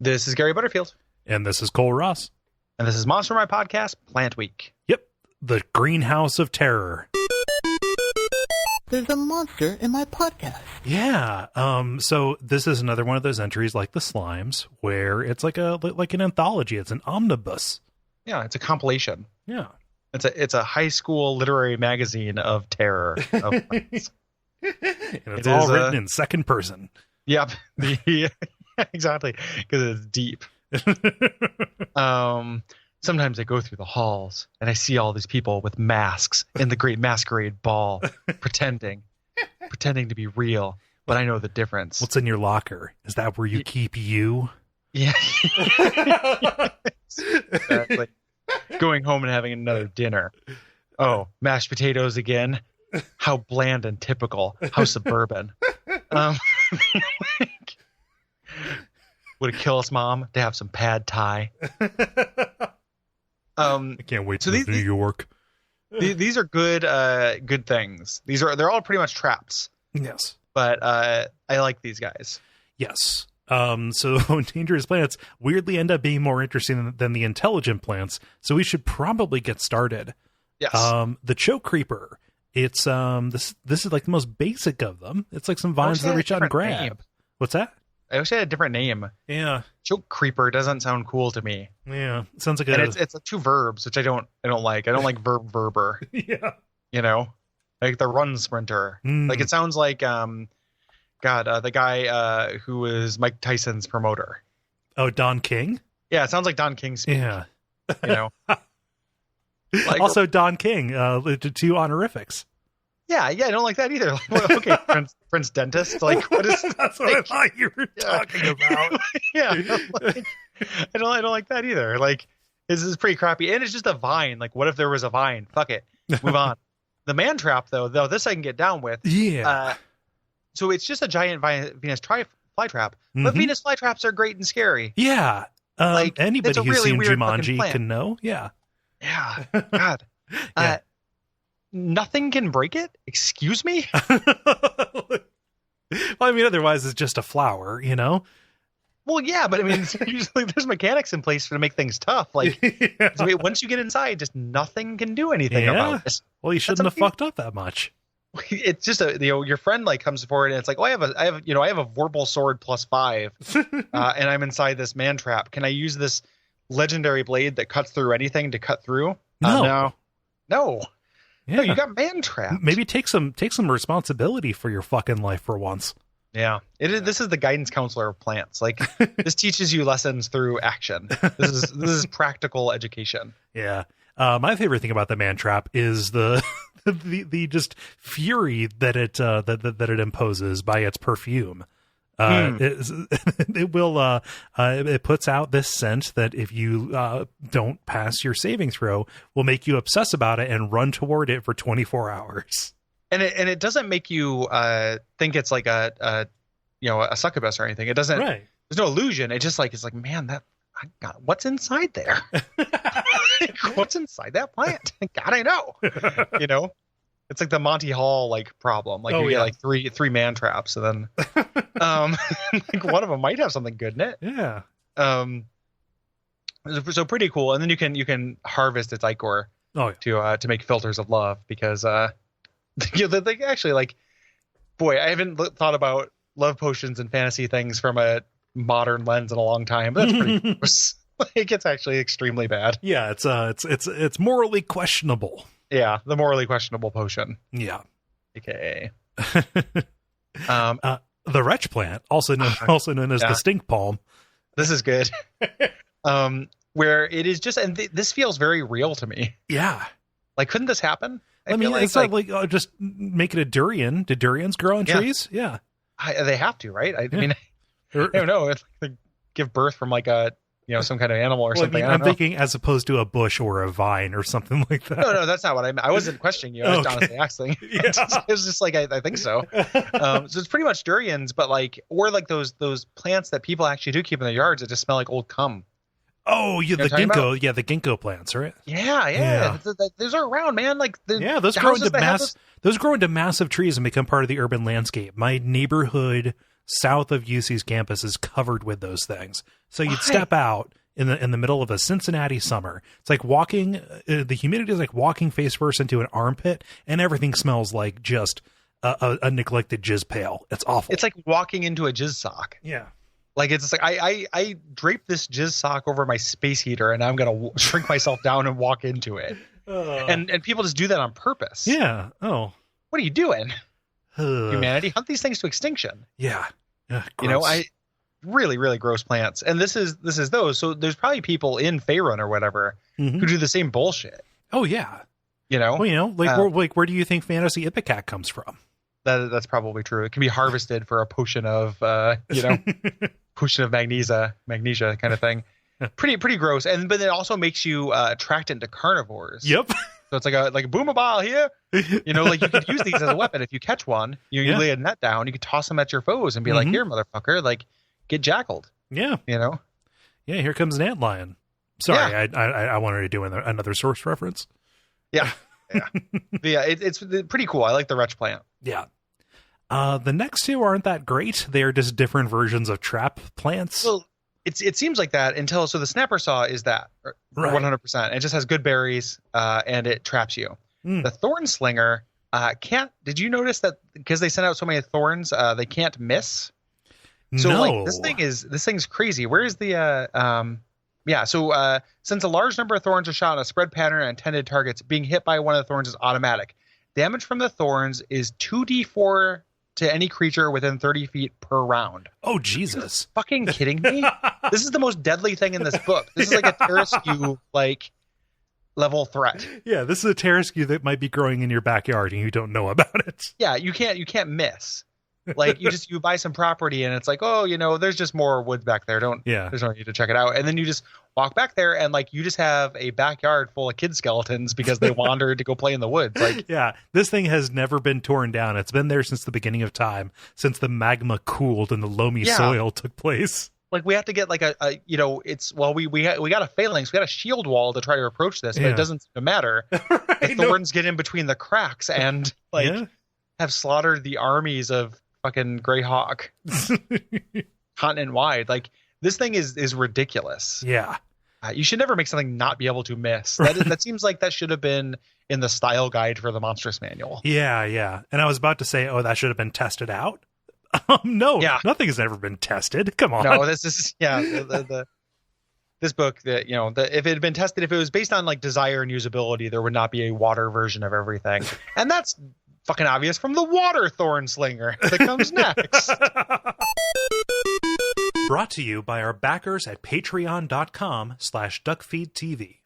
This is Gary Butterfield. And this is Cole Ross. And this is Monster My Podcast, Plant Week. Yep, the greenhouse of terror. There's a monster in my podcast. Yeah. So this is another one of those entries like the Slimes, where it's like an anthology. It's an omnibus. Yeah, it's a compilation. Yeah. It's a high school literary magazine of terror. And it's all written in second person. Yep. Exactly. Because it's deep. Sometimes I go through the halls and I see all these people with masks in the Great Masquerade Ball, pretending to be real, but I know the difference. What's in your locker? Is that where you keep you? Yeah. Exactly. Going home and having another dinner. Oh, mashed potatoes again. How bland and typical. How suburban. Would it kill us, Mom, to have some pad thai? I can't wait to New York. These are good things. They're all pretty much traps. Yes. But I like these guys. Yes. So dangerous plants weirdly end up being more interesting than the intelligent plants. So we should probably get started. Yes. The choke creeper. It's this is like the most basic of them. It's like some vines that reach out and grab. Name. What's that? I wish I had a different name. Yeah. Choke creeper doesn't sound cool to me. Yeah. It sounds like it's two verbs, which I don't like. I don't like verber. Yeah. You know? Like the run sprinter. Like it sounds like the guy who was Mike Tyson's promoter. Oh, Don King? Yeah, it sounds like Don King speak. Yeah. You know. Also Don King, two honorifics. Yeah, I don't like that either. Like, okay, Prince Dentist. Like, what is? That's what I thought you were talking about. Yeah, like, I don't like that either. Like, this is pretty crappy, and it's just a vine. Like, what if there was a vine? Fuck it, move on. The man trap, though, this I can get down with. Yeah. So it's just a giant Venus flytrap, but Venus flytraps are great and scary. Yeah. Like anybody who's really seen Jumanji can know. Yeah. Yeah. God. Yeah. Nothing can break it? Excuse me? Well, I mean, otherwise it's just a flower, you know? Well, yeah, but I mean, usually there's mechanics in place to make things tough. Like, yeah. Once you get inside, just nothing can do anything about it. Well, you shouldn't have fucked up that much. It's just your friend like comes forward and it's like, oh, I have a Vorpal sword +5, and I'm inside this man trap. Can I use this legendary blade that cuts through anything to cut through? No. Yeah. No, you got man trapped. Maybe take some responsibility for your fucking life for once. Yeah, this is the guidance counselor of plants. Like, this teaches you lessons through action. This is practical education. Yeah. My favorite thing about the man trap is the just fury that it imposes by its perfume. It puts out this scent that if you don't pass your saving throw will make you obsess about it and run toward it for 24 hours. And it doesn't make you think it's like a succubus or anything. It doesn't. Right. There's no illusion. It's like, man, what's inside there? What's inside that plant? God, I know. You know. It's like the Monty Hall like problem. Like get like three man traps, and then like one of them might have something good in it. Yeah. So pretty cool. And then you can harvest its ichor to make filters of love, because they actually, like, boy, I haven't thought about love potions and fantasy things from a modern lens in a long time, but that's pretty gross. Like, it's actually extremely bad. Yeah, it's morally questionable. Yeah, the morally questionable potion. Yeah. AKA. The wretch plant, also known as the stink palm. This is good. Where it is just, and this feels very real to me. Yeah. Like, couldn't this happen? I mean, it's like just make it a durian. Do durians grow on trees? Yeah. They have to, right? I mean, I don't know. It's like they give birth from like a, some kind of animal or something. I'm thinking as opposed to a bush or a vine or something like that. No, that's not what I meant. I wasn't questioning you. I was honestly asking. Yeah. It was just like, I think so. So it's pretty much durians, but like, or like those plants that people actually do keep in their yards that just smell like old cum. Oh, the ginkgo. Yeah, the ginkgo plants, right? Yeah. Those are around, man. Like, those grow into massive trees and become part of the urban landscape. My neighborhood south of UC's campus is covered with those things. So you'd step out in the middle of a Cincinnati summer. It's like walking, the humidity is like walking face first into an armpit, and everything smells like just a neglected jizz pail. It's awful. It's like walking into a jizz sock. Yeah. Like it's like I drape this jizz sock over my space heater, and I'm gonna shrink myself down and walk into it. And people just do that on purpose. Yeah. Oh. What are you doing? Humanity, hunt these things to extinction. Yeah. You know, really, really gross plants. And this is those. So there's probably people in Faerun or whatever who do the same bullshit. Oh yeah. You know? Well, you know, where do you think fantasy ipecac comes from? That's probably true. It can be harvested for a potion of potion of magnesia kind of thing. Pretty gross. But it also makes you attracted to carnivores. Yep. So it's like a boomabile here. You know, like you could use these as a weapon. If you catch one, you lay a net down, you could toss them at your foes and be like, here, motherfucker, like get jackled. Yeah. You know? Yeah, here comes an antlion. Sorry, I wanted to do another source reference. Yeah. Yeah. It's pretty cool. I like the wretch plant. Yeah. The next two aren't that great. They're just different versions of trap plants. Well, it seems like that until the snapper saw is that 100%. It just has good berries and it traps you. The thorn slinger can't. Did you notice that because they sent out so many thorns, they can't miss? So like this thing's crazy. Where is the So since a large number of thorns are shot in a spread pattern on intended targets, being hit by one of the thorns is automatic. Damage from the thorns is 2d4 to any creature within 30 feet per round. Oh, Jesus. Fucking kidding me? This is the most deadly thing in this book. This is like a Terraskew level threat. Yeah, this is a Terraskew that might be growing in your backyard and you don't know about it. Yeah, you can't miss. Like you buy some property and it's like, oh, you know, there's just more woods back there. There's no need to check it out. And then you just walk back there and like you just have a backyard full of kid skeletons because they wandered to go play in the woods. Like, yeah, this thing has never been torn down. It's been there since the beginning of time, since the magma cooled and the loamy soil took place. Like we have to get like we got a phalanx, we got a shield wall to try to approach this, but it doesn't seem to matter. The thorns get in between the cracks and have slaughtered the armies of fucking Greyhawk continent wide. Like this thing is ridiculous. Yeah. You should never make something not be able to miss. That seems like that should have been in the style guide for the Monstrous Manual. Yeah. And I was about to say, that should have been tested out. No, nothing has ever been tested. Come on. No, this is this book that, if it had been tested, if it was based on like desire and usability, there would not be a water version of everything. And that's fucking obvious from the water thorn slinger that comes next. Brought to you by our backers at patreon.com/duckfeed.tv.